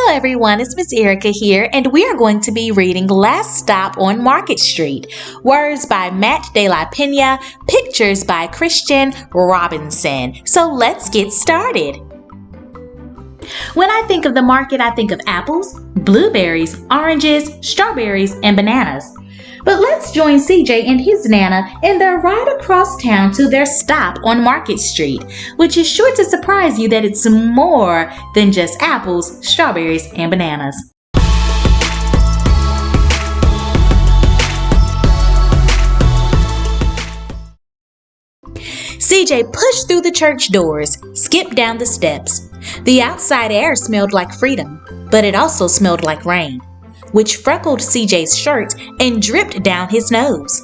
Hello everyone, it's Miss Erica here, and we are going to be reading Last Stop on Market Street. Words by Matt de la Pena, pictures by Christian Robinson. So let's get started. When I think of the market, I think of apples, blueberries, oranges, strawberries, and bananas. But let's join CJ and his Nana in their ride across town to their stop on Market Street, which is sure to surprise you that it's more than just apples, strawberries, and bananas. CJ pushed through the church doors, skipped down the steps. The outside air smelled like freedom, but it also smelled like rain, which freckled CJ's shirt and dripped down his nose.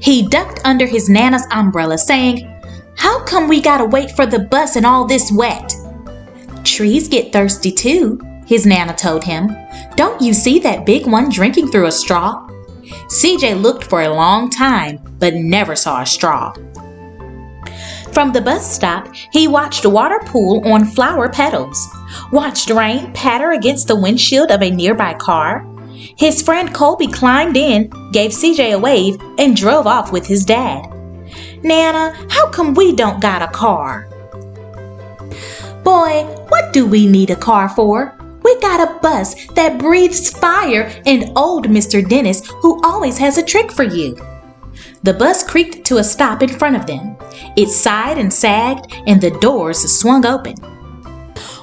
He ducked under his Nana's umbrella, saying, "How come we gotta wait for the bus in all this wet?" "Trees get thirsty too," his Nana told him. "Don't you see that big one drinking through a straw?" CJ looked for a long time, but never saw a straw. From the bus stop, he watched water pool on flower petals, watched rain patter against the windshield of a nearby car. His friend Colby climbed in, gave CJ a wave, and drove off with his dad. "Nana, how come we don't got a car?" "Boy, what do we need a car for? We got a bus that breathes fire and old Mr. Dennis, who always has a trick for you." The bus creaked to a stop in front of them. It sighed and sagged, and the doors swung open.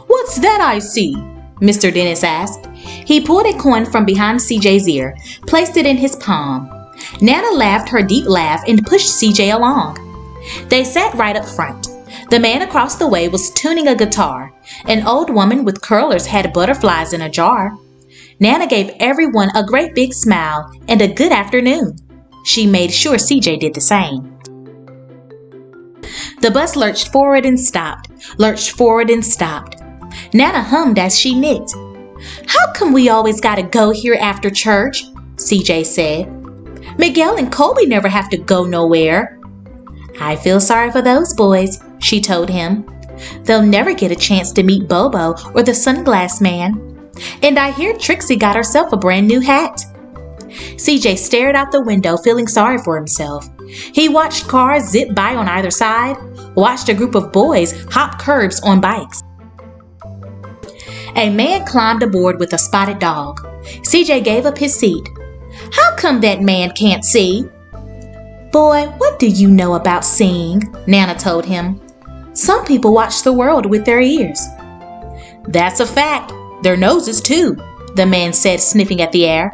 "What's that I see?" Mr. Dennis asked. He pulled a coin from behind CJ's ear, placed it in his palm. Nana laughed her deep laugh and pushed CJ along. They sat right up front. The man across the way was tuning a guitar. An old woman with curlers had butterflies in a jar. Nana gave everyone a great big smile and a good afternoon. She made sure CJ did the same. The bus lurched forward and stopped, lurched forward and stopped. Nana hummed as she knit. "How come we always gotta go here after church?" CJ said. "Miguel and Colby never have to go nowhere." "I feel sorry for those boys," she told him. "They'll never get a chance to meet Bobo or the sunglass man. And I hear Trixie got herself a brand new hat." CJ stared out the window, feeling sorry for himself. He watched cars zip by on either side, watched a group of boys hop curbs on bikes. A man climbed aboard with a spotted dog. CJ gave up his seat. "How come that man can't see?" "Boy, what do you know about seeing?" Nana told him. "Some people watch the world with their ears." "That's a fact. Their noses too," the man said, sniffing at the air.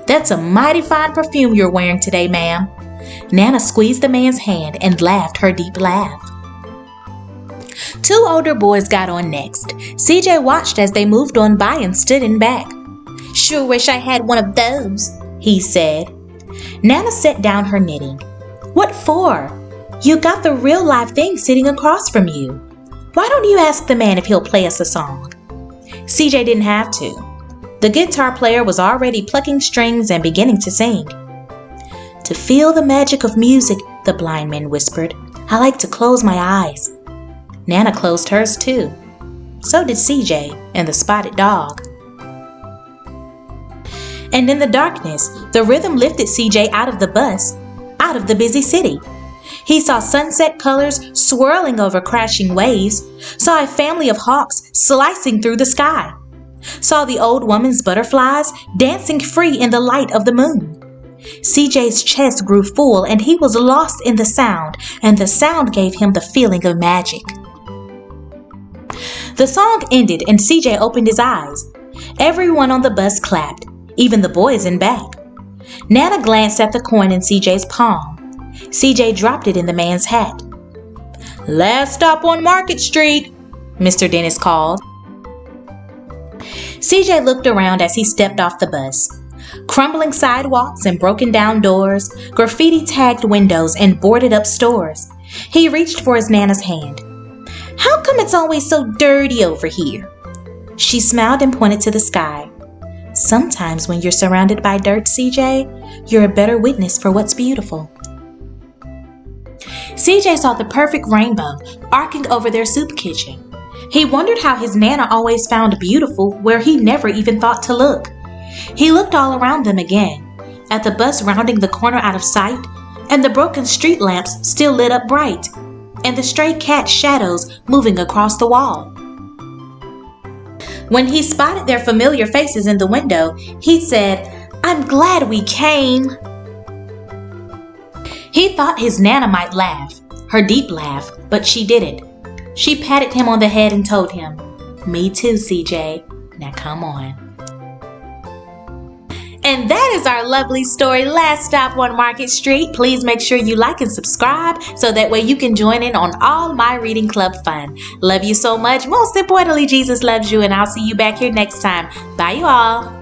"That's a mighty fine perfume you're wearing today, ma'am." Nana squeezed the man's hand and laughed her deep laugh. Two older boys got on next. CJ watched as they moved on by and stood in back. "Sure wish I had one of those," he said. Nana set down her knitting. "What for? You got the real live thing sitting across from you. Why don't you ask the man if he'll play us a song?" CJ didn't have to. The guitar player was already plucking strings and beginning to sing. "To feel the magic of music," the blind man whispered, "I like to close my eyes." Nana closed hers too. So did CJ and the spotted dog. And in the darkness, the rhythm lifted CJ out of the bus, out of the busy city. He saw sunset colors swirling over crashing waves, saw a family of hawks slicing through the sky, saw the old woman's butterflies dancing free in the light of the moon. CJ's chest grew full and he was lost in the sound, and the sound gave him the feeling of magic. The song ended and CJ opened his eyes. Everyone on the bus clapped, even the boys in back. Nana glanced at the coin in CJ's palm. CJ dropped it in the man's hat. "Last stop on Market Street," Mr. Dennis called. CJ looked around as he stepped off the bus. Crumbling sidewalks and broken down doors, graffiti-tagged windows and boarded-up stores. He reached for his Nana's hand. "How come it's always so dirty over here?" She smiled and pointed to the sky. "Sometimes when you're surrounded by dirt, CJ, you're a better witness for what's beautiful." CJ saw the perfect rainbow arcing over their soup kitchen. He wondered how his Nana always found beautiful where he never even thought to look. He looked all around them again, at the bus rounding the corner out of sight, and the broken street lamps still lit up bright, and the stray cat's shadows moving across the wall. When he spotted their familiar faces in the window, he said, "I'm glad we came." He thought his Nana might laugh, her deep laugh, but she didn't. She patted him on the head and told him, "Me too, CJ. Now come on." And that is our lovely story, Last Stop on Market Street. Please make sure you like and subscribe so that way you can join in on all my reading club fun. Love you so much. Most importantly, Jesus loves you, and I'll see you back here next time. Bye, you all.